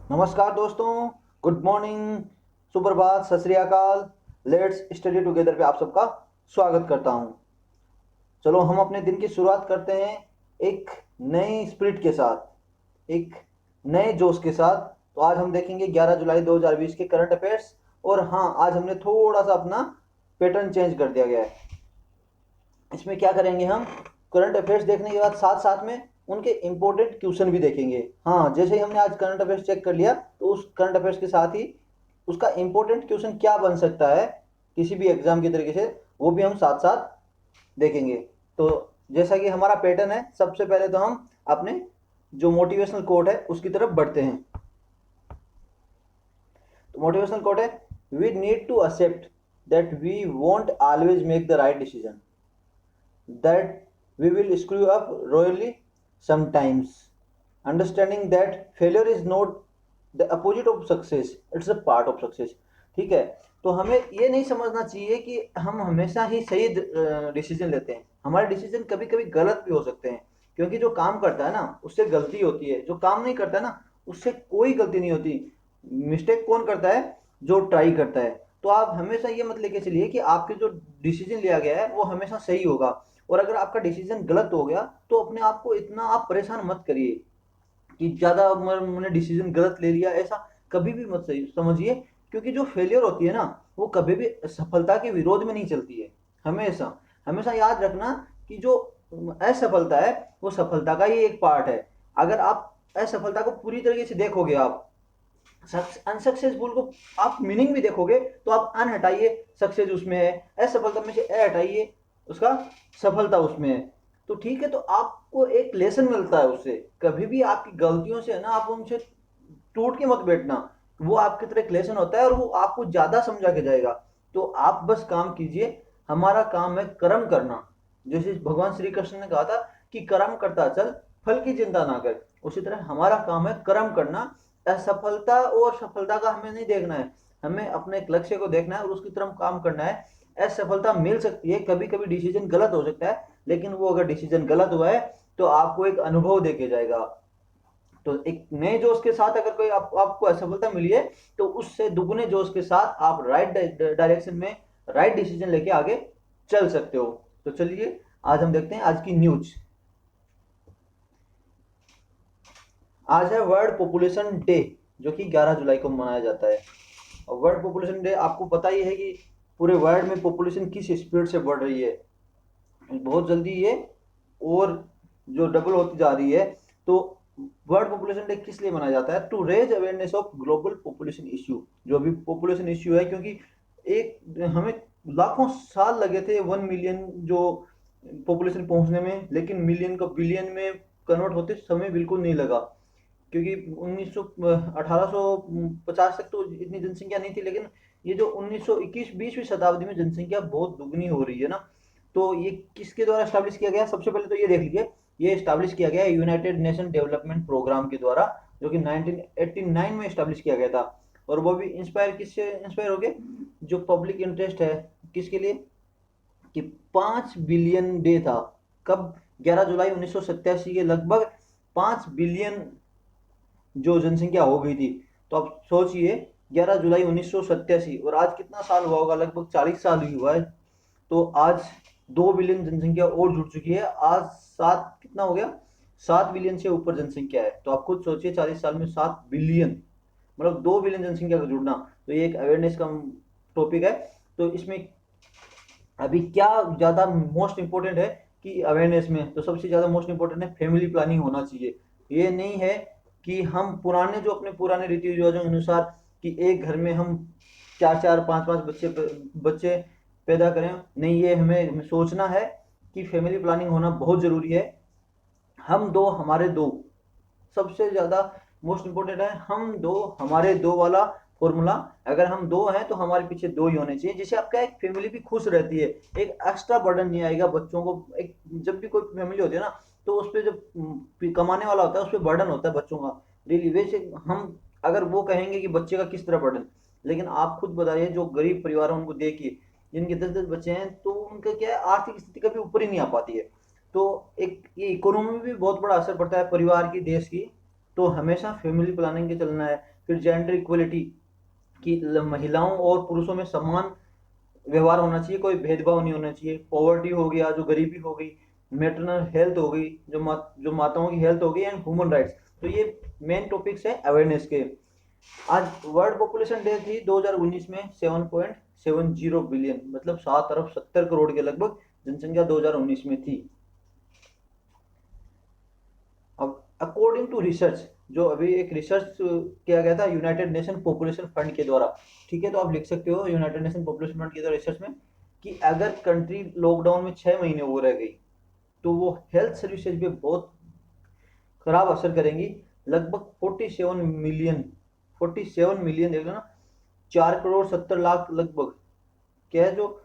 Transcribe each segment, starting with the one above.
नमस्कार दोस्तों। Good morning, सुप्रभात, सत श्री अकाल। लेट्स स्टडी टुगेदर पे आप सबका स्वागत करता हूं। चलो हम अपने दिन की शुरुआत करते हैं एक नई स्पिरिट के साथ, एक नए जोश के साथ। तो आज हम देखेंगे 11 जुलाई 2020 के करंट अफेयर्स। और हाँ, आज हमने थोड़ा सा अपना पैटर्न चेंज कर दिया गया है। इसमें क्या करेंगे, हम करंट अफेयर्स देखने के बाद साथ साथ में उनके इंपॉर्टेंट क्वेश्चन भी देखेंगे। हाँ, जैसे ही हमने आज करंट अफेयर्स चेक कर लिया तो उस करंट अफेयर्स के साथ ही उसका इंपॉर्टेंट क्वेश्चन क्या बन सकता है किसी भी एग्जाम की तरीके से, वो भी हम साथ साथ देखेंगे। तो जैसा कि हमारा पैटर्न है, सबसे पहले तो हम अपने जो मोटिवेशनल कोट है उसकी तरफ बढ़ते हैं। तो मोटिवेशनल कोट है, we need to accept that we won't always make the right decision, that we will screw up royally sometimes. Understanding that failure is not the opposite of success, it's a part of success. ठीक है। तो हमें ये नहीं समझना चाहिए कि हम हमेशा ही सही डिसीजन लेते हैं। हमारे डिसीजन कभी कभी गलत भी हो सकते हैं, क्योंकि जो काम करता है ना उससे गलती होती है, जो काम नहीं करता है ना उससे कोई गलती नहीं होती। मिस्टेक कौन करता है? जो ट्राई करता है। तो आप हमेशा ये मत लेके चलिए कि आपके जो डिसीजन लिया गया है वो हमेशा सही होगा। और अगर आपका डिसीजन गलत हो गया तो अपने आप को इतना आप परेशान मत करिए कि ज़्यादा मैंने डिसीजन गलत ले लिया, ऐसा कभी भी मत समझिए। क्योंकि जो फेलियर होती है ना वो कभी भी सफलता के विरोध में नहीं चलती है। हमेशा हमेशा याद रखना कि जो असफलता है वो सफलता का ही एक पार्ट है। अगर आप असफलता को पूरी तरीके से देखोगे, आप अनसक्सेसफुल को आप मीनिंग भी देखोगे तो आप अन हटाइए, सक्सेस उसमें है, असफलता में से ए हटाइए, उसका सफलता उसमें है। तो ठीक है, तो आपको एक लेसन मिलता है उससे। कभी भी आपकी गलतियों से है ना, आप उनसे टूट के मत बैठना। वो आपकी तरह एक लेसन होता है और वो आपको ज्यादा समझा के जाएगा। तो आप बस काम कीजिए, हमारा काम है कर्म करना। जैसे भगवान श्री कृष्ण ने कहा था कि कर्म करता चल, फल की चिंता ना कर। उसी तरह हमारा काम है कर्म करना। असफलता और सफलता का हमें नहीं देखना है, हमें अपने एक लक्ष्य को देखना है और उसकी तरफ काम करना है। असफलता मिल सकती है, कभी कभी डिसीजन गलत हो सकता है, लेकिन वो अगर डिसीजन गलत हुआ है तो आपको एक अनुभव देके जाएगा। तो एक नए जोश के साथ अगर कोई आपको असफलता मिली है तो उससे दुगने जोश के साथ आप राइट डायरेक्शन में राइट डिसीजन लेके आगे चल सकते हो। तो चलिए आज हम देखते हैं आज की न्यूज। आज है वर्ल्ड पॉपुलेशन डे, जो कि 11 जुलाई को मनाया जाता है। और वर्ल्ड पॉपुलेशन डे आपको पता ही है कि पूरे वर्ल्ड में पॉपुलेशन किस स्पीड से बढ़ रही है। बहुत जल्दी ये और जो डबल होती जा रही है। तो वर्ल्ड पॉपुलेशन डे किस लिए मनाया जाता है? To raise awareness of global population issue, जो भी पॉपुलेशन इश्यू है। क्योंकि एक हमें लाखों साल लगे थे 1 मिलियन जो पॉपुलेशन पहुंचने में, लेकिन मिलियन को बिलियन में कन्वर्ट होते समय बिल्कुल नहीं लगा। क्योंकि 1850 तक तो इतनी जनसंख्या नहीं थी, लेकिन ये जो 1921 20वीं शताब्दी में जनसंख्या बहुत दुगनी हो रही है ना। तो ये किसके द्वारा स्टैब्लिश किया गया? सबसे पहले तो ये देख लीजिए, ये स्टैब्लिश किया गया यूनाइटेड नेशन डेवलपमेंट प्रोग्राम के द्वारा, जो कि 1989 में स्टैब्लिश किया गया था। और वो भी इंस्पायर किससे इंस्पायर हो गए? जो पब्लिक इंटरेस्ट है किसके लिए कि 5 बिलियन डे था। कब? 11 जुलाई 1987 के लगभग 5 बिलियन जो जनसंख्या हो गई थी। तो आप सोचिए 11 जुलाई 1987 और आज कितना साल हुआ होगा? लगभग 40 साल ही हुआ है। तो आज 2 बिलियन जनसंख्या और जुड़ चुकी है। आज सात कितना हो गया? 7 बिलियन से ऊपर जनसंख्या है। तो आप खुद सोचिए 40 साल में 7 बिलियन, मतलब 2 बिलियन जनसंख्या का जुड़ना। तो ये एक अवेयरनेस का टॉपिक है। तो इसमें अभी क्या ज़्यादा मोस्ट इम्पोर्टेंट है कि अवेयरनेस में तो सबसे ज़्यादा मोस्ट इम्पोर्टेंट है फैमिली प्लानिंग होना चाहिए। ये नहीं है कि हम पुराने जो अपने पुराने रीति रिवाजों के अनुसार कि एक घर में हम चार चार पांच पांच बच्चे बच्चे पैदा करें। नहीं, ये हमें सोचना है कि फैमिली प्लानिंग होना बहुत ज़रूरी है। हम दो हमारे दो, सबसे ज़्यादा मोस्ट इम्पोर्टेंट है हम दो हमारे दो वाला फॉर्मूला। अगर हम दो हैं तो हमारे पीछे दो ही होने चाहिए, जिससे आपका एक फैमिली भी खुश रहती है। एक एक्स्ट्रा बर्डन नहीं आएगा बच्चों को। एक जब भी कोई फैमिली होती है ना तो उस पर जब कमाने वाला होता है उस पर बर्डन होता है बच्चों का। रियली वैसे हम अगर वो कहेंगे कि बच्चे का किस तरह बर्डन, लेकिन आप खुद बताइए जो गरीब परिवार है उनको देखिए, जिनके 10-10 बच्चे हैं तो उनका क्या है, आर्थिक स्थिति कभी ऊपर ही नहीं आ पाती है। तो एक ये इकोनॉमी में भी बहुत बड़ा असर पड़ता है परिवार की, देश की। तो हमेशा फैमिली प्लानिंग के चलना है। फिर जेंडर इक्वलिटी कि महिलाओं और पुरुषों में समान व्यवहार होना चाहिए, कोई भेदभाव नहीं होना चाहिए। पॉवर्टी हो गया, जो गरीबी हो गई, मेटरनल हेल्थ हो गई, जो माताओं की हेल्थ हो गई, एंड ह्यूमन राइट्स। तो ये मेन टॉपिक्स है अवेयरनेस के। आज वर्ल्ड पॉपुलेशन डे थी 2019 में 7.70 बिलियन, मतलब 7 अरब 70 करोड़ के लगभग जनसंख्या 2019 में थी। अब अकॉर्डिंग टू रिसर्च, जो अभी एक रिसर्च किया गया था यूनाइटेड नेशन पॉपुलेशन फंड के द्वारा, ठीक है, तो आप लिख सकते हो यूनाइटेड नेशन पॉपुलेशन फंड के द्वारा रिसर्च में, कि अगर कंट्री लॉकडाउन में 6 महीने वो रह गई तो वो हेल्थ सर्विसेज पे बहुत खराब असर करेंगी। लगभग 47 मिलियन देख लो ना, 4 करोड़ 70 लाख लगभग, क्या है, जो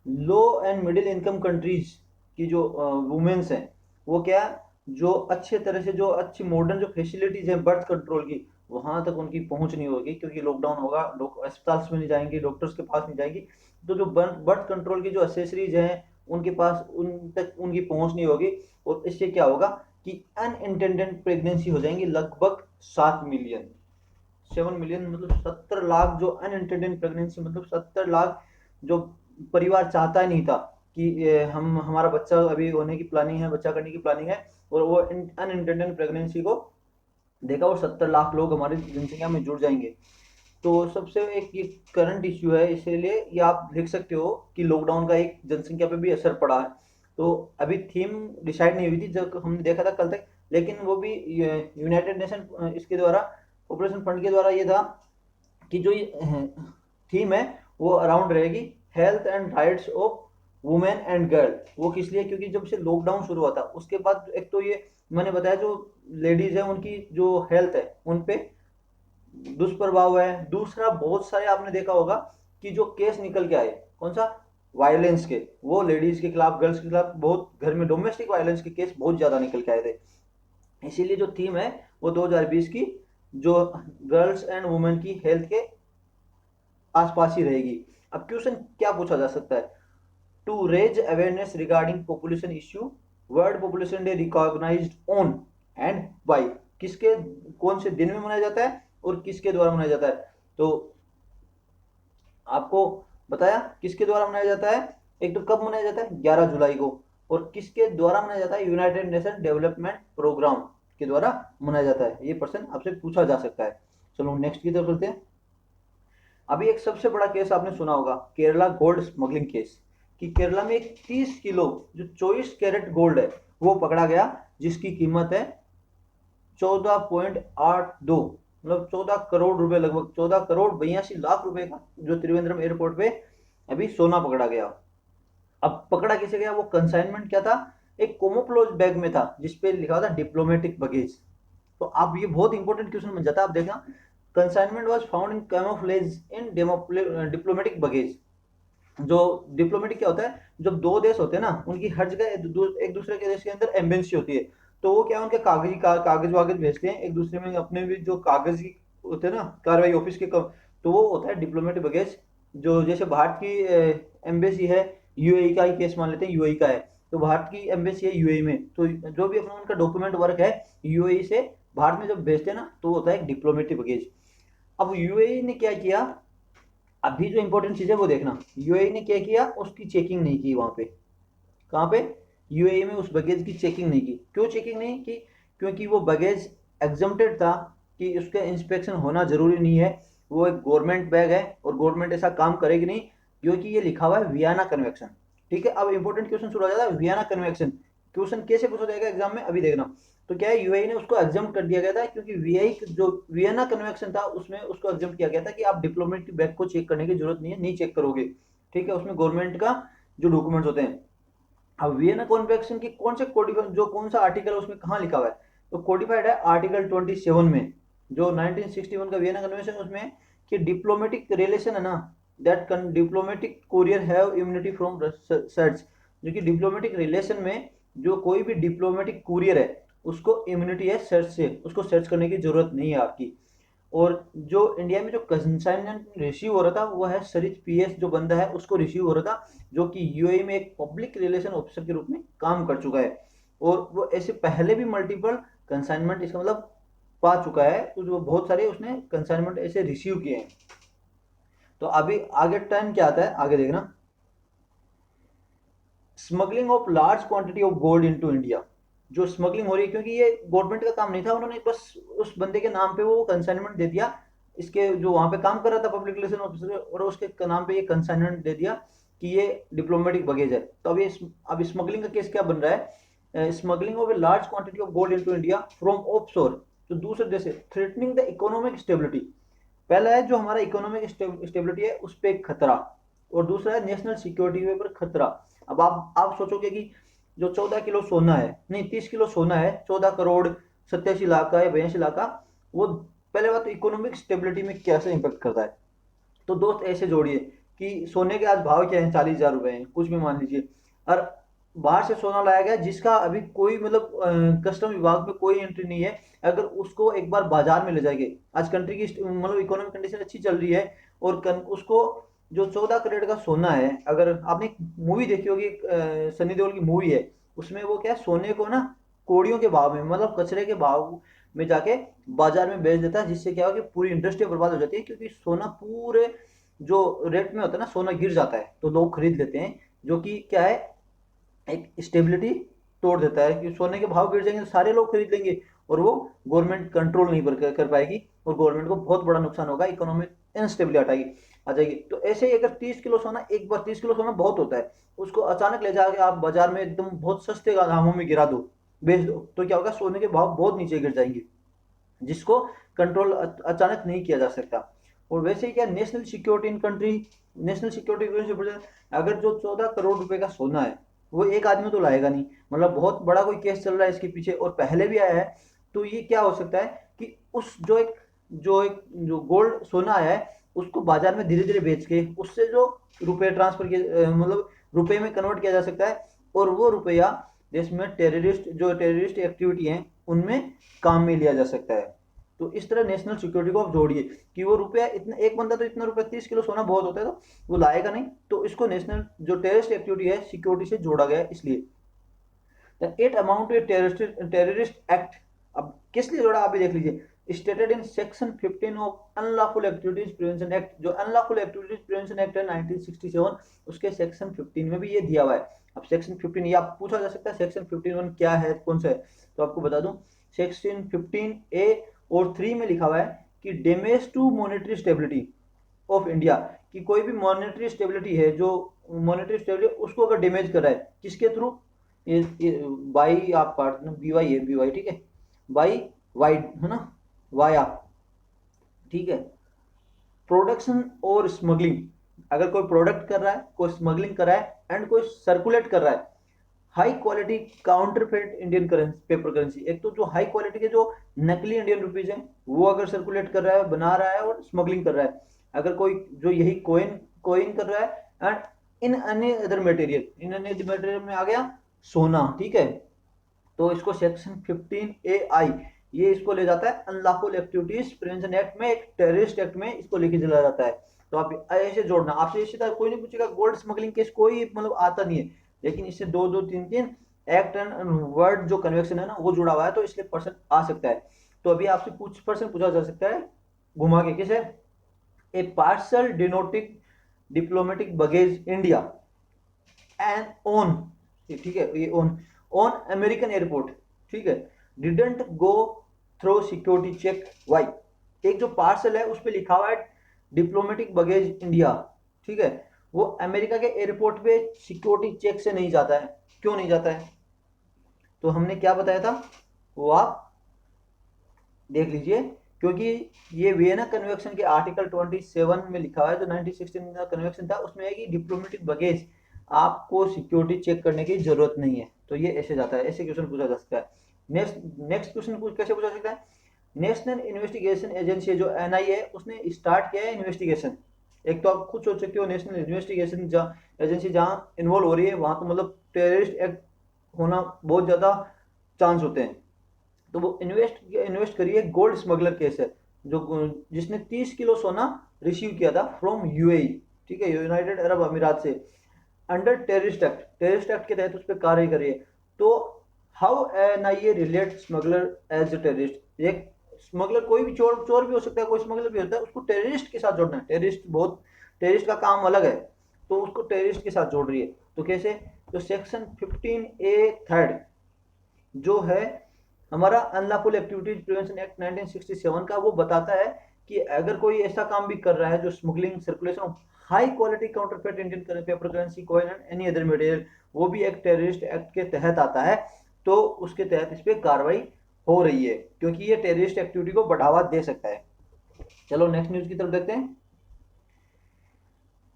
लो एंड मिडिल इनकम कंट्रीज की जो वुमेन्स हैं, वो क्या, जो अच्छे तरह से, जो अच्छी मॉडर्न जो फैसिलिटीज हैं बर्थ कंट्रोल की, वहां तक उनकी पहुंच नहीं होगी, क्योंकि लॉकडाउन होगा, लोग अस्पताल में नहीं जाएंगे, डॉक्टर्स के पास नहीं जाएंगी। तो जो बर्थ कंट्रोल की जो एसेसरीज हैं, उनके पास उन तक उनकी पहुंच नहीं होगी। और इससे क्या होगा कि अनइंटेंडेड प्रेगनेंसी हो जाएंगी लगभग 7 मिलियन। 7 मिलियन मतलब 70 लाख, जो अनइंटेंडेड प्रेगनेंसी मतलब 70 लाख, जो परिवार चाहता ही नहीं था कि हम हमारा बच्चा अभी होने की प्लानिंग है, बच्चा करने की प्लानिंग है, और वो अनइंटेंडेड प्रेगनेंसी को देखा, और 70 लाख लोग हमारी जनसंख्या में जुड़ जाएंगे। तो सबसे एक ये करंट इश्यू है, इसीलिए ये आप लिख सकते हो कि लॉकडाउन का एक जनसंख्या पे भी असर पड़ा है। तो अभी थीम डिसाइड नहीं हुई थी जब हमने देखा था कल तक, लेकिन वो भी यूनाइटेड नेशन इसके द्वारा पॉपुलेशन फंड के द्वारा ये था कि जो ये थीम है वो अराउंड रहेगी health and rights of women and girl. वो किस लिए, क्योंकि जब से लॉकडाउन शुरू हुआ था उसके बाद एक तो ये मैंने बताया, जो लेडीज है उनकी जो हेल्थ है उन पे दुष्प्रभाव है। दूसरा, बहुत सारे आपने देखा होगा कि जो केस निकल के आए, कौन सा, वायलेंस के, वो लेडीज के खिलाफ, गर्ल्स के खिलाफ, बहुत घर में डोमेस्टिक वायलेंस के केस बहुत ज्यादा निकल के आए थे। इसीलिए जो थीम है वो 2020 की जो गर्ल्स एंड वुमेन की हेल्थ के आसपास ही रहेगी। अब क्वेश्चन क्या पूछा जा सकता है, to raise awareness regarding population issue, world population day recognised on and by, किसके कौन से दिन में मनाया जाता है और किसके द्वारा मनाया जाता है। तो आपको बताया किसके द्वारा मनाया जाता है, एक तो कब मनाया जाता है 11 जुलाई को, और किसके द्वारा मनाया जाता है, यूनाइटेड नेशन डेवलपमेंट प्रोग्राम के द्वारा मनाया जाता है। ये प्रश्न आपसे पूछा जा सकता है। चलो नेक्स्ट की तरफ चलते हैं। अभी एक सबसे बड़ा केस आपने सुना होगा, केरला गोल्ड स्मगलिंग केस, कि केरला में एक 30 किलो जो 24 कैरेट गोल्ड है वो पकड़ा गया, जिसकी कीमत है 14.82, मतलब 14 करोड़ रुपए, लगभग 14 करोड़ 82 लाख रुपए का, जो त्रिवेंद्रम एयरपोर्ट पे अभी सोना पकड़ा गया। अब पकड़ा किसे गया, वो कंसाइनमेंट क्या था, एक कोमोप्लोज बैग में था जिसपे लिखा था डिप्लोमेटिक बगेज। तो अब ये बहुत इंपॉर्टेंट क्वेश्चन बन जाता है। आप देखना, consignment was found in camouflage in diplomatic baggage. जो डिप्लोमेटिक क्या होता है, जब दो देश होते हैं ना, उनकी हर जगह एक दूसरे के देश के अंदर एम्बेसी होती है, तो वो क्या, उनके कागज वागज भेजते हैं एक दूसरे में, अपने भी जो कागज की होते हैं ना कार्रवाई ऑफिस के तो वो होता है डिप्लोमेटिक बगेज। जो जैसे भारत की एम्बेसी है, यूएई का ही केस मान लेते हैं, यूएई का है, तो भारत की एम्बेसी है यूएई में, तो जो भी अपना उनका डॉक्यूमेंट वर्क है यूएई से भारत में जब भेजते हैं ना, तो होता है एक डिप्लोमेटिक बगेज। अब यूएई ने क्या किया, अभी जो इंपॉर्टेंट चीज है वो देखना, यूएई ने क्या किया, उसकी चेकिंग नहीं की वहां पे। कहाँ पे, यूएई में उस बगेज की चेकिंग नहीं की। क्यों चेकिंग नहीं की, क्योंकि वो बगेज एग्जम्प्टेड था, कि उसका इंस्पेक्शन होना जरूरी नहीं है, वो एक गवर्नमेंट बैग है और गवर्नमेंट ऐसा काम करेगी नहीं, क्योंकि ये लिखा हुआ है वियना कन्वेंशन। ठीक है, अब इंपॉर्टेंट क्वेश्चन शुरू हो जाता है, वियना कन्वेंशन क्वेश्चन कैसे पूछा जाएगा एग्जाम में, अभी देखना। तो क्या है, यूएई ने उसको एग्जाम कर दिया गया था, क्योंकि वीआई जो वियना कन्वेंशन था उसमें उसको एग्जाम किया गया था कि आप डिप्लोमेटिक बैग को चेक करने की जरूरत नहीं है, नहीं चेक करोगे। ठीक है, उसमें गवर्नमेंट का जो डॉक्यूमेंट्स होते हैं। अब वियना कन्वेंशन की कौन से कोडिफाइड, जो कौन सा आर्टिकल है उसमें कहाँ लिखा हुआ है, तो कोडिफाइड है आर्टिकल 27 में, जो 1961 का वियना कन्वेंशन, उसमें कि डिप्लोमेटिक रिलेशन है ना, that diplomatic courier have immunity from search, जो कि डिप्लोमेटिक रिलेशन में जो कोई भी डिप्लोमेटिक कुरियर है उसको इम्यूनिटी है सर्च से, उसको सर्च करने की जरूरत नहीं है आपकी। और जो इंडिया में जो कंसाइनमेंट रिसीव हो रहा था वो है सरित पीएस, जो बंदा है उसको रिसीव हो रहा था, जो कि यूएई में एक पब्लिक रिलेशन ऑफिसर के रूप में काम कर चुका है। और वो ऐसे पहले भी मल्टीपल कंसाइनमेंट, इसका मतलब पा चुका है, तो जो बहुत सारे उसने कंसाइनमेंट ऐसे रिसीव किए हैं। तो अभी आगे टर्न क्या आता है, आगे देखना। Smuggling of large quantity of gold into India. जो स्मगलिंग हो रही है, क्योंकि ये गवर्नमेंट का काम नहीं था, उन्होंने बस उस बंदे के नाम पे वो कंसाइनमेंट दे दिया, इसके जो वहां पे काम कर रहा था पब्लिक रिलेशन ऑफिसर, और उसके नाम पे ये कंसाइनमेंट दे दिया कि ये डिप्लोमेटिक बगेज है। तो अब स्मगलिंग का केस क्या बन रहा है, smuggling of a large quantity of gold into India from of शोर, तो दूसरे देश से, थ्रेटनिंग द इकोनॉमिक स्टेबिलिटी। पहला है जो हमारा इकोनॉमिक स्टेबिलिटी है उस पर खतरा, और दूसरा है नेशनल सिक्योरिटी पर खतरा। अब आप सोचोगे कि जो 14 किलो सोना है, नहीं 30 किलो सोना है, 14 करोड़ 87 लाख का या 82 लाख का, वो पहले बात तो इकोनॉमिक स्टेबिलिटी में कैसे इंपैक्ट करता है। तो दोस्त ऐसे जोड़िए कि सोने के आज भाव क्या है, 40,000 रुपए हैं, कुछ भी मान लीजिए, और बाहर से सोना लाया गया जिसका अभी कोई मतलब कस्टम विभाग में कोई एंट्री नहीं है, अगर उसको एक बार बाजार में ले जाएंगे, आज कंट्री की मतलब इकोनॉमिक कंडीशन अच्छी चल रही है, और उसको जो 14 करोड़ का सोना है, अगर आपने मूवी देखी होगी, सनी देओल की मूवी है, उसमें वो क्या है, सोने को ना कोड़ियों के भाव में, मतलब कचरे के भाव में जाके बाजार में बेच देता है, जिससे क्या हो कि पूरी इंडस्ट्री बर्बाद हो जाती है, क्योंकि सोना पूरे जो रेट में होता है ना, सोना गिर जाता है तो लोग खरीद लेते हैं, जो कि क्या है, एक स्टेबिलिटी तोड़ देता है कि सोने के भाव गिर जाएंगे तो सारे लोग खरीद लेंगे, और वो गवर्नमेंट कंट्रोल नहीं कर पाएगी, और गवर्नमेंट को बहुत बड़ा नुकसान होगा, इकोनॉमिक इनस्टेबिलिटी आ जाएगी। तो ऐसे ही अगर 30 किलो सोना, एक बार 30 किलो सोना बहुत होता है, उसको अचानक ले जाके आप बाजार में एकदम बहुत सस्ते दामों में गिरा दो, बेच दो, तो क्या होगा, सोने के भाव बहुत नीचे गिर जाएंगे, जिसको कंट्रोल अचानक नहीं किया जा सकता। और वैसे ही क्या, national security in country, national security, अगर जो 14 करोड़ रुपए का सोना है, वो एक आदमी तो लाएगा नहीं, मतलब बहुत बड़ा कोई केस चल रहा है इसके पीछे, और पहले भी आया है, तो ये क्या हो सकता है कि उस जो गोल्ड सोना आया है, उसको बाजार में धीरे धीरे बेच के उससे जो रुपए ट्रांसफर किए, मतलब रुपए में कन्वर्ट किया जा सकता है, और वो रुपया देश में टेररिस्ट एक्टिविटी है उनमें काम में लिया जा सकता है। तो इस तरह नेशनल सिक्योरिटी को आप जोड़िए कि वो रुपया इतना, एक बंदा तो इतना रुपया 30 किलो सोना बहुत होता है, तो वो लाएगा नहीं, तो इसको नेशनल जो टेररिस्ट एक्टिविटी है सिक्योरिटी से जोड़ा गया है, इसलिए it amount to terrorist act. अब किस लिए जोड़ा, आप भी देख लीजिए, stated in section 15 of unlawful activities prevention act. जो अनलॉफुल एक्टिविटीज प्रिवेंशन एक्ट है 1967, उसके सेक्शन 15 में भी ये दिया हुआ है। अब सेक्शन 15, ये आप पूछा जा सकता है सेक्शन 15(1) क्या है, कौन सा है, तो आपको बता दूं, सेक्शन 15A और 3 में लिखा हुआ है कि damage to monetary stability of India, कि कोई भी मॉनेटरी स्टेबिलिटी है, जो मॉनेटरी स्टेबिलिटी उसको अगर डैमेज कर रहा है, किसके थ्रू, ये बाई, आप काट देना, BY है, BY ठीक है, बाई वाइड है ना, वाया, ठीक है, प्रोडक्शन और स्मगलिंग, अगर कोई प्रोडक्ट कर रहा है, कोई स्मगलिंग कर रहा है, एंड कोई सर्कुलेट कर रहा है high quality counterfeit Indian currency, paper currency, एक तो जो हाई क्वालिटी के जो नकली इंडियन रुपीज हैं वो अगर सर्कुलेट कर रहा है, बना रहा है और स्मगलिंग कर रहा है, अगर कोई जो यही कोइन कोइन कर रहा है, एंड इन अन्य अदर मटेरियल, इन अन्य मटेरियल में आ गया सोना, ठीक है, तो इसको सेक्शन 15AI ये इसको ले जाता है अनलॉफुल एक्टिविटीज प्रिवेंशन एक्ट में, एक टेररिस्ट एक्ट में इसको लेके चला जाता है। तो आप ऐसे जोड़ना, आपसे ऐसे कोई नहीं पूछेगा गोल्ड स्मगलिंग केस, कोई मतलब आता नहीं है, लेकिन इससे दो दो तीन तीन एक्ट एंड वर्ड जो कन्वेक्शन है ना वो जुड़ा हुआ है, तो इसलिए पर्सन आ सकता है। तो अभी आपसे पर्सन पूछा जा सकता है घुमा के, किसे, ए पार्सल डिनोटिक diplomatic baggage India and on, ठीक है, ये ऑन अमेरिकन एयरपोर्ट, ठीक है, didn't go through security check, why, एक जो पार्सल है उस पर लिखा हुआ है डिप्लोमेटिक बगेज इंडिया, ठीक है, वो अमेरिका के एयरपोर्ट पे सिक्योरिटी चेक से नहीं जाता है, क्यों नहीं जाता है, तो हमने क्या बताया था वो आप देख लीजिए, क्योंकि ये वियना कन्वेंशन के आर्टिकल 27 में लिखा हुआ है, जो 1916 का कन्वेंशन था उसमें है कि डिप्लोमेटिक बगेज आपको सिक्योरिटी चेक करने की जरूरत नहीं है, तो ये ऐसे जाता है, ऐसे क्वेश्चन पूछा जा सकता है। नेक्स्ट क्वेश्चन कैसे पूछा सकता है, नेशनल इन्वेस्टिगेशन एजेंसी जो NIA है उसने स्टार्ट किया है इन्वेस्टिगेशन। एक तो आप खुद सोच सकते हो, नेशनल इन्वेस्टिगेशन एजेंसी जहाँ इन्वॉल्व हो रही है वहां तो मतलब टेररिस्ट एक्ट होना बहुत ज्यादा चांस होते हैं, तो वो इन्वेस्ट करिए, गोल्ड स्मगलर केस है, जो जिसने 30 किलो सोना रिसीव किया था फ्रॉम UAE, ठीक है, यूनाइटेड अरब अमीरात से, अंडर टेररिस्ट एक्ट के तहत उस पर कार्य करिए। तो how NIA relate smuggler as a terrorist, एक स्मगलर कोई भी चोर चोर भी हो सकता है, कोई स्मगलर भी होता है, उसको टेररिस्ट के साथ जोड़ना है। टेररिस्ट का काम अलग है, तो उसको टेररिस्ट के साथ जोड़ रही है। तो कैसे? तो सेक्शन 15A(3) जो है हमारा अनलॉफुल एक्टिविटीज प्रिवेंशन एक्ट 1967 का, वो बताता है कि अगर कोई ऐसा काम भी कर रहा है जो smuggling, circulation of high quality counterfeit Indian paper currency, coin and any other material, वो भी एक टेररिस्ट एक्ट के तहत आता है। तो उसके तहत इस पर कार्रवाई हो रही है, क्योंकि ये टेररिस्ट एक्टिविटी को बढ़ावा दे सकता है। चलो नेक्स्ट न्यूज की तरफ देखते हैं।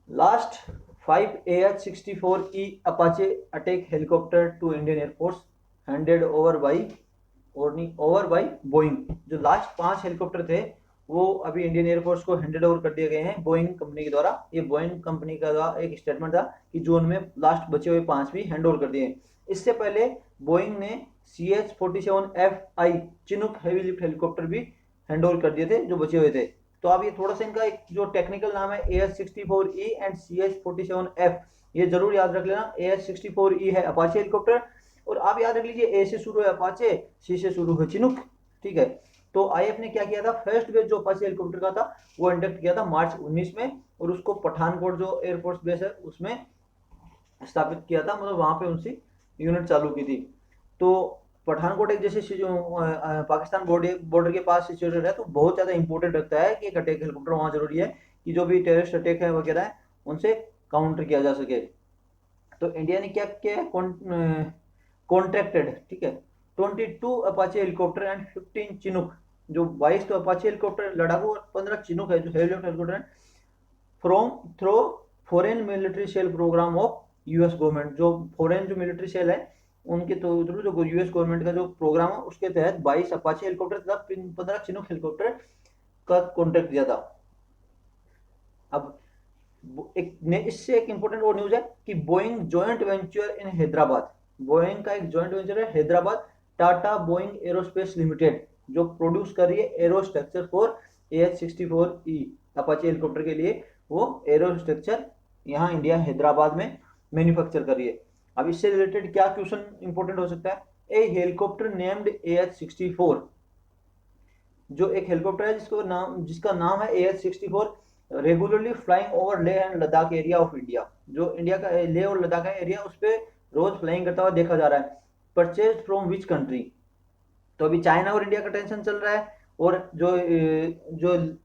Last 5 AH-64E Apache attack helicopter to Indian air force handed over by Boeing. जो लास्ट 5 हेलीकॉप्टर थे वो अभी इंडियन एयरफोर्स को हैंडेड ओवर कर दिए गए हैं बोइंग कंपनी के द्वारा। ये बोइंग कंपनी का एक स्टेटमेंट था कि जून में लास्ट बचे हुए 5 भी हैंड ओवर कर दिए। इससे पहले बोइंग ने CH-47FI Chinook heavy lift helicopter भी हैंड ओवर कर दिए थे जो बचे हुए थे। तो अब ये थोड़ा सा इनका एक जो टेक्निकल नाम है AH-64E एंड CH-47F, ये जरूर याद रख लेना। AH-64E है अपाचे हेलीकॉप्टर, और आप याद रख लीजिए ए से शुरू है अपाचे, सी से शुरू है चिनूक, ठीक है। तो IF ने क्या किया था, फर्स्ट बेस जो अपाचे हेलीकॉप्टर का था वो इंडक्ट किया था मार्च 19 में, और उसको पठानकोट जो एयरफोर्स बेस है उसमें स्थापित किया था, मतलब वहां पे उनसे यूनिट चालू की थी। तो पठानकोट एक जैसे जो पाकिस्तान बॉर्डर के पास सिचुएटेड है, तो बहुत ज़्यादा इंपॉर्टेंट रखता है कि एक अटैक हेलीकॉप्टर वहाँ जरूरी है कि जो भी टेररिस्ट अटैक है वगैरह है उनसे काउंटर किया जा सके। तो इंडिया ने क्या किया, कॉन्ट्रैक्टेड, ठीक है, 22 अपाचे हेलीकॉप्टर एंड 15 चिनूक, जो 22 तो अपाचे हेलीकॉप्टर लड़ाकू और 15 चिनूक है जो हेलीकॉप्टर है, from through foreign military sale programme of US government. जो फॉरेन जो मिलिट्री सेल है उनके तो थ्रू जो US गवर्नमेंट का जो प्रोग्राम है उसके तहत 22 अपाचे हेलीकॉप्टर तथा 15 चिनूक हेलीकॉप्टर का कॉन्ट्रैक्ट दिया था। अब इससे एक इंपॉर्टेंट और न्यूज है कि बोइंग जॉइंट वेंचर इन हैदराबाद, बोइंग का एक जॉइंट वेंचर है Hyderabad Tata Boeing Aerospace limited, जो प्रोड्यूस कर रही है arrow structure for AH-64E Apache helicopter के लिए, वो एरो स्ट्रक्चर यहाँ इंडिया हैदराबाद में मैन्युफैक्चर कर रही है। अब इससे रिलेटेड क्या क्वेश्चन इंपॉर्टेंट हो सकता है, ए हेलीकॉप्टर नेम्ड AH-64, जो एक हेलीकॉप्टर है जिसका नाम है AH-64 regularly flying over Leh and Ladakh area of India, जो इंडिया का लेह और लद्दाख का एरिया उस पर रोज फ्लाइंग करता हुआ देखा जा रहा है। परचेज फ्रॉम विच कंट्री, तो अभी चाइना और इंडिया का टेंशन चल रहा है, और जो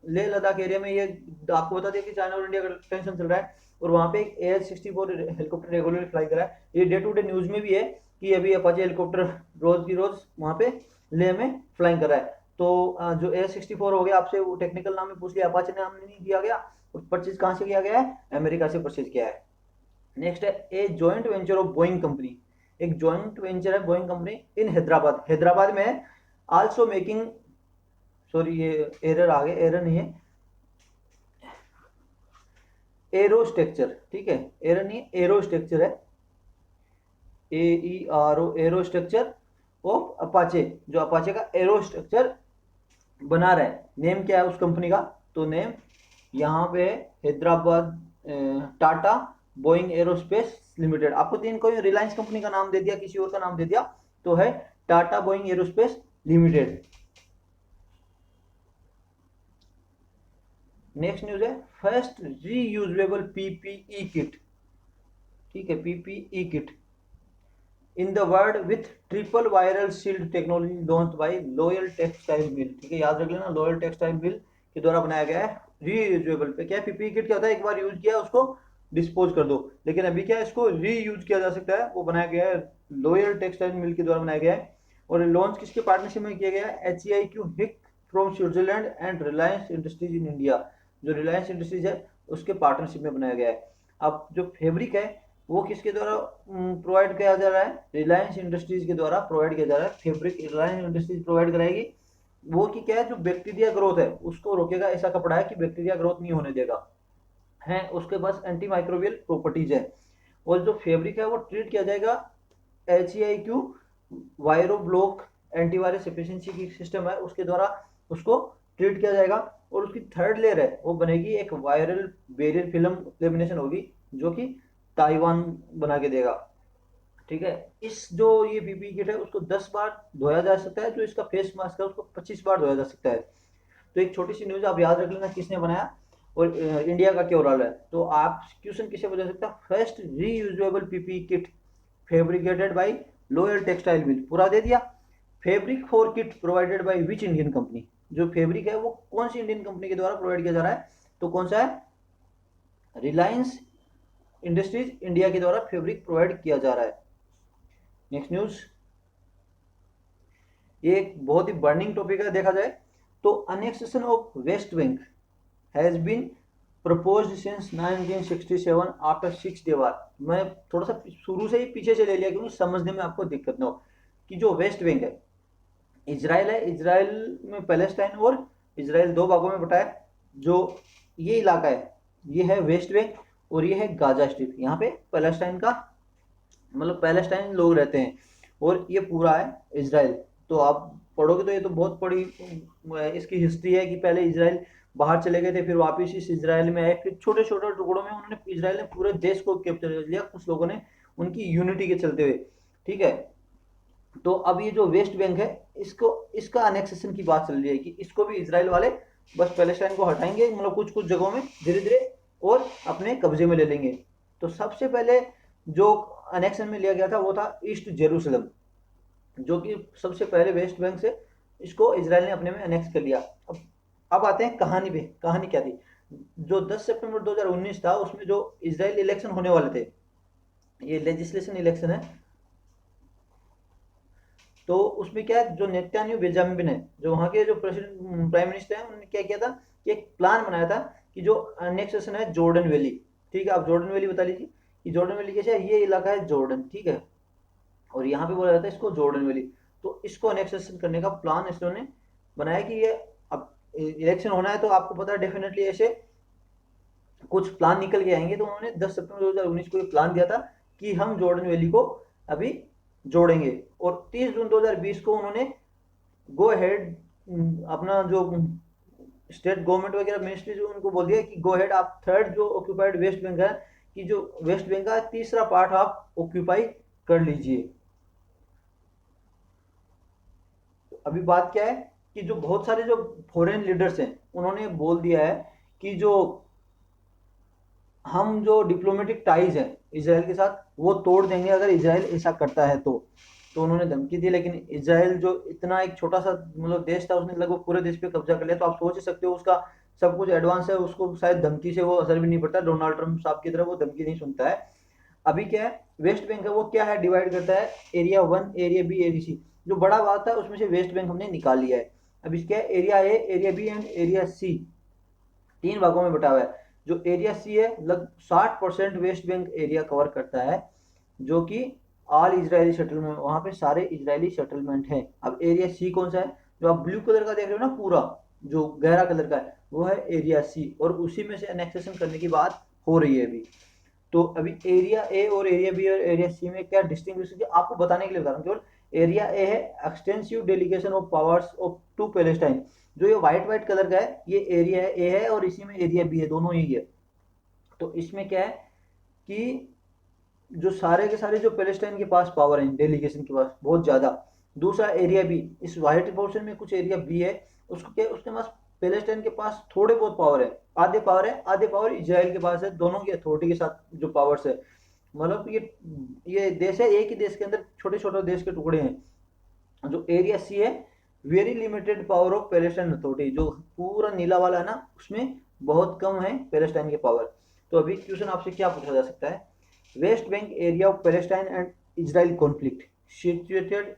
लेह लद्दाख एरिया में ये आपको बता दें कि चाइना और इंडिया का टेंशन चल रहा है, और वहाँ पे एक AH-64 हेलीकॉप्टर रेगुलरली फ्लाई कर रहा है। ये डे टू डे न्यूज में भी है कि अभी अपाचे हेलीकॉप्टर रोज की रोज वहाँ पे लेह में फ्लाइंग कर रहा है। तो जो AH-64 हो गया, आपसे वो टेक्निकल नाम में पूछ लिया, अपाचे नाम नहीं दिया गया, परचेज कहाँ से किया गया है, अमेरिका से परचेज किया है। नेक्स्ट है a joint venture of Boeing company, एक जॉइंट वेंचर है बोइंग कंपनी इन हैदराबाद में है, आल्सो मेकिंग, सॉरी ये एरर आ गया, एरर नहीं है, एरो स्ट्रक्चर, ठीक है, एरर नहीं है, एरो स्ट्रक्चर है, AERO arrow structure of Apache, जो अपाचे का एरो स्ट्रक्चर बना रहा है। नेम क्या है उस कंपनी का, तो नेम यहाँ पे Hyderabad Tata Boeing Aerospace limited. आपको तीन कोई रिलायंस कंपनी का नाम दे दिया, किसी और का नाम दे दिया, तो है Tata Boeing Aerospace Limited. Next news है फर्स्ट रीयूजेबल PPE किट, ठीक है, PPE kit in the world with triple viral sealed technology launch by Loyal Textile Mill, ठीक है, याद रख लेना, लॉयल टेक्सटाइल मिल के द्वारा बनाया गया है। रीयूजेबल पे क्या, PPE किट क्या होता है, एक बार यूज किया उसको डिस्पोज कर दो, लेकिन अभी क्या इसको रीयूज किया जा सकता है, वो बनाया गया है लॉयल टेक्सटाइल मिल के द्वारा बनाया गया है। और लॉन्च किसके पार्टनरशिप में किया गया है, HEIQ हिक from Switzerland and Reliance industries in India, जो रिलायंस इंडस्ट्रीज है उसके पार्टनरशिप में बनाया गया है। अब जो फैब्रिक है वो किसके द्वारा प्रोवाइड किया जा रहा है, रिलायंस इंडस्ट्रीज के द्वारा प्रोवाइड किया जा रहा है। फैब्रिक रिलायंस इंडस्ट्रीज प्रोवाइड कराएगी, वो की क्या है, जो बैक्टीरिया ग्रोथ है उसको रोकेगा, ऐसा कपड़ा है कि बैक्टीरिया ग्रोथ नहीं होने देगा है, उसके पास एंटी माइक्रोबियल प्रॉपर्टीज है। और जो फैब्रिक है वो ट्रीट किया जाएगा HEIQ वायरो ब्लॉक एंटीवायरस एफिशिएंसी की सिस्टम है उसके द्वारा उसको ट्रीट किया जाएगा। और उसकी थर्ड लेयर है वो बनेगी एक वायरल बैरियर फिल्म लेमिनेशन होगी, जो कि ताइवान बना के देगा। ठीक है। इस जो ये पीपीई किट है उसको 10 बार धोया जा सकता है, जो इसका फेस मास्क है उसको 25 बार धोया जा सकता है। तो एक छोटी सी न्यूज आप याद रख लेना किसने बनाया और इंडिया का क्या रोल है। तो आप क्वेश्चन किसे बता सकता है, first reusable PPE kit fabricated by Loyal Textile Mill, पूरा दे दिया। Fabric for kit provided by which Indian company, जो फैब्रिक है वो कौन सी इंडियन कंपनी के द्वारा प्रोवाइड किया जा रहा है, तो कौन सा है, रिलायंस इंडस्ट्रीज इंडिया के द्वारा फैब्रिक प्रोवाइड किया जा रहा है। नेक्स्ट न्यूज, ये एक बहुत ही बर्निंग टॉपिक है देखा जाए तो। Annexation of West Bank has been proposed since 1967 after 6 day war. मैं थोड़ा सा शुरू से ही पीछे से ले लिया क्योंकि समझने में आपको दिक्कत ना हो। कि जो वेस्ट बैंक है, इजराइल है, इजराइल में पैलेस्टाइन और इजराइल दो भागों में बटा है। जो ये इलाका है ये है वेस्ट बैंक और ये है गाजा स्ट्रिप। यहाँ पे पैलेस्टाइन का मतलब पैलेस्टाइन लोग रहते हैं और ये पूरा है इजराइल। तो आप पढ़ोगे तो ये तो बहुत बड़ी इसकी हिस्ट्री है कि पहले इजराइल बाहर चले गए थे, फिर वापस इस इजराइल में आए, फिर छोटे छोटे टुकड़ों में उन्होंने इजराइल ने पूरे देश को कैप्चर कर लिया कुछ लोगों ने उनकी यूनिटी के चलते हुए। ठीक है। तो अब ये जो वेस्ट बैंक है इसको इसका अनेक्सेशन की बात चल रही है कि इसको भी इजराइल वाले बस पैलेस्टाइन को हटाएंगे, मतलब कुछ कुछ जगहों में धीरे धीरे और अपने कब्जे में ले लेंगे। तो सबसे पहले जो अनेक्शन में लिया गया था वो था ईस्ट जेरूसलम, जो कि सबसे पहले वेस्ट बैंक से इसको इजराइल ने अपने में अनेक्स कर लिया। अब आते हैं कहानी पे। कहानी क्या थी, जो 10 सितंबर 2019 था उसमें जो इजराइल इलेक्शन होने वाले थे, ये लेजिस्लेशन इलेक्शन है, तो उसमें क्या है, जो नेतन्याहू बेंजामिन है जो वहाँ के जो प्रेसिडेंट प्राइम मिनिस्टर हैं, उन्होंने क्या किया था कि एक प्लान बनाया था कि जो अनेक्सेशन है जॉर्डन वैली, ठीक है, आप जॉर्डन वैली बता लीजिए कि जॉर्डन वैली कैसे है, ये इलाका है जॉर्डन, ठीक है, और यहाँ पे बोला जाता है इसको जॉर्डन वैली। तो इसको अनेक्सेशन करने का प्लान इसने बनाया कि ये अब इलेक्शन होना है तो आपको पता है डेफिनेटली ऐसे कुछ प्लान निकल के आएंगे। तो उन्होंने 10 सितंबर 2019 को ये प्लान दिया था कि हम जॉर्डन वैली को अभी जोड़ेंगे, और 30 जून 2020 को उन्होंने गो हेड अपना जो स्टेट गवर्नमेंट वगैरह मिनिस्ट्री जो उनको बोल दिया कि गो हेड आप थर्ड जो ऑक्यूपाइड वेस्ट बैंक है कि जो वेस्ट बैंक का तीसरा पार्ट आप ऑक्यूपाई कर लीजिए। अभी बात क्या है कि जो बहुत सारे जो फॉरेन लीडर्स हैं उन्होंने बोल दिया है कि जो हम जो डिप्लोमेटिक टाइज है इसराइल के साथ वो तोड़ देंगे अगर इसराइल ऐसा करता है तो उन्होंने धमकी दी। लेकिन इसराइल जो इतना एक छोटा सा मतलब देश था उसने लगभग पूरे देश पे कब्जा कर लिया। तो आप सोच ही सकते हो उसका सब कुछ एडवांस है, उसको शायद धमकी से वो असर भी नहीं पड़ता। डोनाल्ड ट्रंप साहब की तरह वो धमकी नहीं सुनता है। अभी क्या है, वेस्ट बैंक है वो क्या है, डिवाइड करता है एरिया 1, एरिया बी, एरिया सी। जो बड़ा बात है उसमें से वेस्ट बैंक हमने निकाल लिया है। अब इसका area A, area B and area C, तीन भागों में बटा हुआ है। जो एरिया सी है लगभग 60% वेस्ट बैंक एरिया कवर करता है, जो कि ऑल इजरायली सेटलमेंट, वहां पे सारे इजरायली सेटलमेंट हैं। अब एरिया सी कौन सा है, जो आप ब्लू कलर का देख रहे हो ना पूरा जो गहरा कलर का है वो है एरिया सी, और उसी में से एनेक्सेशन करने की बात हो रही है अभी। तो अभी एरिया ए और एरिया बी और एरिया सी में क्या डिस्टिंग्विश आपको बताने के लिए बता रहा हूँ केवल। एरिया ए है extensive delegation of powers of to Palestine, जो ये व्हाइट व्हाइट कलर का है ये एरिया ए है और इसी में एरिया बी है, दोनों यही है। तो इसमें क्या है कि जो सारे के सारे जो पैलेस्टाइन के पास पावर है डेलीगेशन के पास बहुत ज्यादा। दूसरा एरिया बी, इस व्हाइट पोर्शन में कुछ एरिया बी है, उसको क्या उसके पास पैलेस्टाइन के पास थोड़े बहुत पावर है, आधे पावर है, आधे पावर इजराइल के पास है, दोनों की अथॉरिटी के साथ जो पावर्स है। मतलब ये देश है, एक ही देश के अंदर छोटे छोटे देश के टुकड़े हैं। जो एरिया सी है very limited power of Palestine authority, जो पूरा नीला वाला है ना उसमें बहुत कम है पैलेस्टाइन के पावर। तो अभी क्वेश्चन आपसे क्या पूछा जा सकता है, West Bank area of Palestine and Israel conflict situated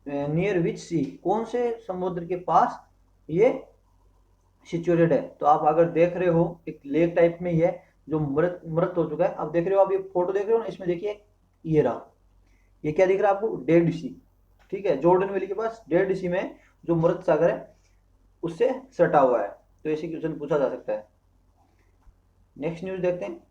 near which sea, कौन से समुद्र के पास ये सिचुएटेड है। तो आप अगर देख रहे हो एक लेक टाइप में ही है जो मृत मृत हो चुका है। आप देख रहे हो, आप ये फोटो देख रहे हो ना, इसमें देखिए ये रहा, ये क्या दिख रहा है आपको, डेड सी, ठीक है, जॉर्डन वैली के पास डेड सी में जो मृत सागर है उससे सटा हुआ है। तो ऐसे क्वेश्चन पूछा जा सकता है। नेक्स्ट न्यूज देखते हैं,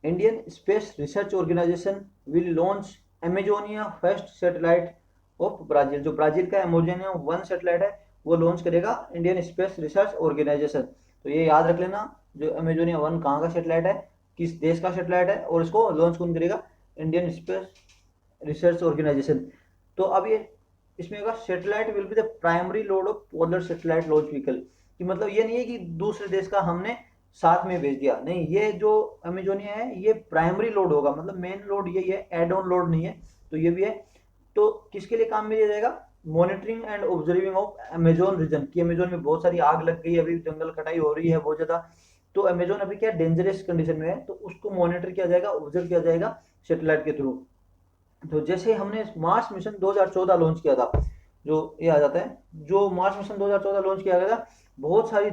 Indian Space Research Organisation will launch Amazonia first satellite of Brazil, जो ब्राजील का एमेजोनिया 1 सैटेलाइट है वो लॉन्च करेगा इंडियन स्पेस रिसर्च ऑर्गेनाइजेशन। तो ये याद रख लेना, जो एमेजोनिया 1 कहाँ का सैटेलाइट है, किस देश का सैटेलाइट है और इसको लॉन्च कौन करेगा, इंडियन स्पेस रिसर्च ऑर्गेनाइजेशन। तो अब ये इसमें होगा satellite will be the primary load of polar satellite launch vehicle, कि मतलब ये नहीं है कि दूसरे देश का हमने साथ में भेज दिया, नहीं, ये जो अमेजोनिया है ये प्राइमरी लोड होगा, मतलब मेन लोड यही है, एड ऑन लोड नहीं है। तो ये भी है। तो किसके लिए काम में लिया जाएगा? Monitoring and observing of Amazon region, कि अमेजोन में बहुत सारी आग लग गई है, अभी जंगल कटाई हो रही है बहुत ज्यादा, तो अमेजोन अभी क्या डेंजरस कंडीशन में है, तो उसको मॉनिटर किया जाएगा, ऑब्जर्व किया जाएगा सैटेलाइट के थ्रू। तो जैसे हमने मार्स मिशन 2014 लॉन्च किया था, जो ये आ जाता है, जो मार्स मिशन 2014 लॉन्च किया गया था, बहुत सारे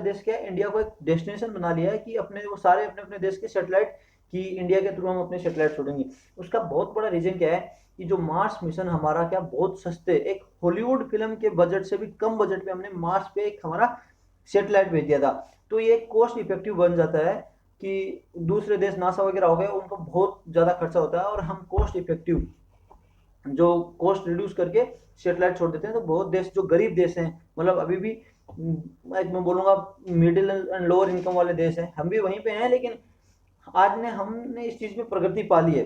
देश क्या इंडिया को एक डेस्टिनेशन बना लिया है कि अपने वो सारे अपने अपने देश के सैटेलाइट की इंडिया के थ्रू हम अपने सैटेलाइट छोड़ेंगे। उसका बहुत बड़ा रीजन क्या है कि जो मार्स मिशन हमारा क्या बहुत सस्ते, एक हॉलीवुड फिल्म के बजट से भी कम बजट में हमने मार्स पे एक हमारा सैटेलाइट भेज दिया था। तो ये कॉस्ट इफेक्टिव बन जाता है कि दूसरे देश नासा वगैरह हो गए, उनको बहुत ज़्यादा खर्चा होता है, और हम कॉस्ट इफेक्टिव जो कॉस्ट रिड्यूस करके सैटेलाइट छोड़ देते हैं। तो बहुत देश जो गरीब देश हैं, मतलब अभी भी मैं बोलूँगा मिडिल एंड लोअर इनकम वाले देश हैं, हम भी वहीं पे हैं, लेकिन आज ने हमने इस चीज़ में प्रगति पा ली है।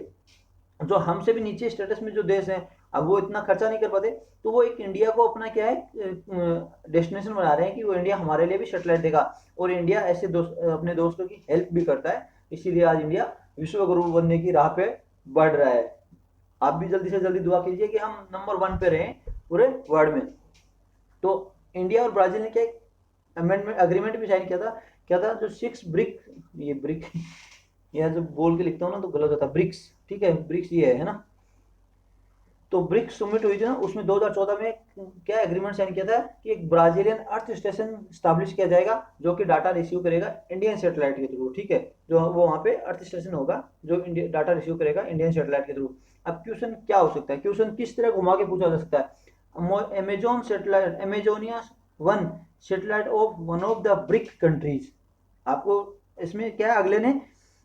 जो हमसे भी नीचे स्टेटस में जो देश हैं, अब वो इतना खर्चा नहीं कर पाते, तो वो एक इंडिया को अपना क्या है डेस्टिनेशन बना रहे हैं कि वो इंडिया हमारे लिए भी सैटेलाइट देगा, और इंडिया ऐसे अपने दोस्तों की हेल्प भी करता है। इसीलिए आज इंडिया विश्व गुरु बनने की राह पे बढ़ रहा है। आप भी जल्दी से जल्दी दुआ कीजिए कि हम नंबर 1 पे रहें पूरे वर्ल्ड में। तो इंडिया और ब्राजील ने क्या अमेंडमेंट अग्रीमेंट भी साइन किया था, क्या था, जो 6 ब्रिक, ये ब्रिक यह जो बोल के लिखता हूँ ना तो गलत होता है, ब्रिक्स, ठीक है, ब्रिक्स ये है ना। तो ब्रिक्स समिट हुई थी ना, उसमें 2014 में क्या एग्रीमेंट साइन किया था कि एक ब्राजीलियन अर्थ स्टेशन स्टैब्लिश किया जाएगा, जो कि डाटा रिसीव करेगा इंडियन सैटेलाइट के थ्रू, ठीक है, जो वो वहाँ पे अर्थ स्टेशन होगा जो डाटा रिसीव करेगा इंडियन सैटेलाइट के थ्रू। अब क्वेश्चन क्या हो सकता है, क्वेश्चन किस तरह घुमा के पूछा जा सकता है? Amazon satellite, Amazonia 1 satellite of one of the brick countries, आपको इसमें क्या है, अगले ने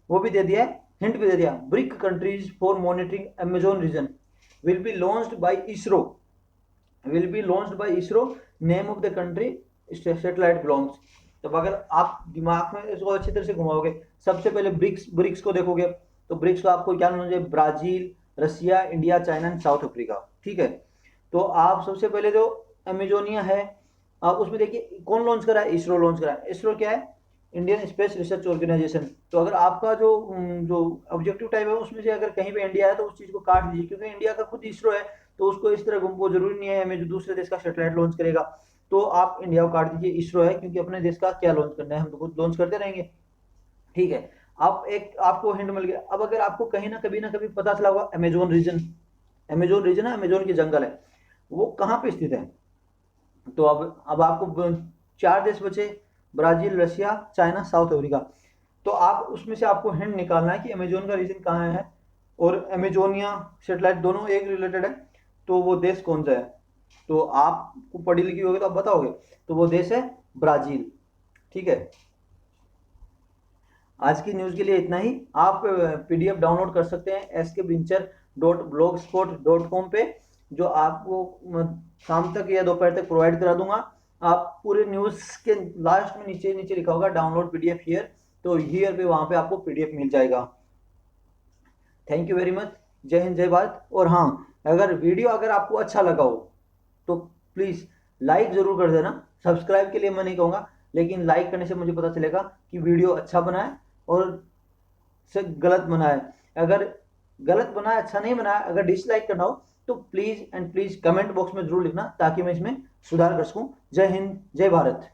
वो भी दे दिया है, हिंट भी दे दिया, BRIC countries for monitoring Amazon region will be launched by ISRO, will be launched by ISRO, name of the country satellite belongs। तो अगर आप दिमाग में इसको अच्छी तरह से घुमाओगे, सबसे पहले ब्रिक्स को देखोगे, तो ब्रिक्स को आपको क्या नॉलेज है? Brazil, Russia, India, China and South Africa, ठीक है। तो आप सबसे पहले जो अमेजोनिया है, आप उसमें देखिए कौन लॉन्च करा है? इसरो लॉन्च करा है। इसरो क्या है? Indian Space Research Organisation. तो अगर आपका जो ऑब्जेक्टिव टाइप है उसमें से अगर कहीं पे इंडिया है तो उस चीज़ को काट दीजिए, क्योंकि इंडिया का खुद इसरो है, तो उसको इस तरह वो जरूरी नहीं है हमें जो दूसरे देश का सैटेलाइट लॉन्च करेगा, तो आप इंडिया को काट दीजिए, इसरो है, क्योंकि अपने देश का क्या लॉन्च करना है, हम तो खुद लॉन्च करते रहेंगे, ठीक है। आप एक आपको हिंट मिल गया। अब अगर आपको कहीं ना कभी पता चला होगा अमेजोन रीजन है, अमेजोन के जंगल है, वो कहाँ पे स्थित है? तो अब आपको 4 देश बचे, Brazil, Russia, China, south Africa. तो आप उसमें से आपको हिंट निकालना है कि अमेजोन का रीजन कहाँ है, और अमेजोनिया सैटेलाइट दोनों एक रिलेटेड है, तो वो देश कौन सा है? तो आपको पढ़ी लिखी होगी तो आप बताओगे, तो वो देश है ब्राजील, ठीक है। आज की न्यूज़ के लिए इतना ही। आप पीडीएफ डाउनलोड कर सकते हैं skvincher.blogspot.com पे, जो आपको शाम तक या दोपहर तक प्रोवाइड करा दूंगा। आप पूरे न्यूज़ के लास्ट में नीचे नीचे लिखा होगा डाउनलोड पीडीएफ हियर, तो हियर पे वहाँ पे आपको पीडीएफ मिल जाएगा। Thank you very much. जय हिंद, जय भारत। और हाँ, अगर वीडियो अगर आपको अच्छा लगा हो तो प्लीज़ लाइक ज़रूर कर देना। सब्सक्राइब के लिए मैं नहीं कहूँगा, लेकिन लाइक करने से मुझे पता चलेगा कि वीडियो अच्छा बना है और से गलत बना है। अगर गलत बना है, अच्छा नहीं बना है, अगर डिसलाइक करना हो तो please and please comment box में ज़रूर लिखना, ताकि मैं इसमें सुधार कर सकूँ। जय हिंद, जय भारत।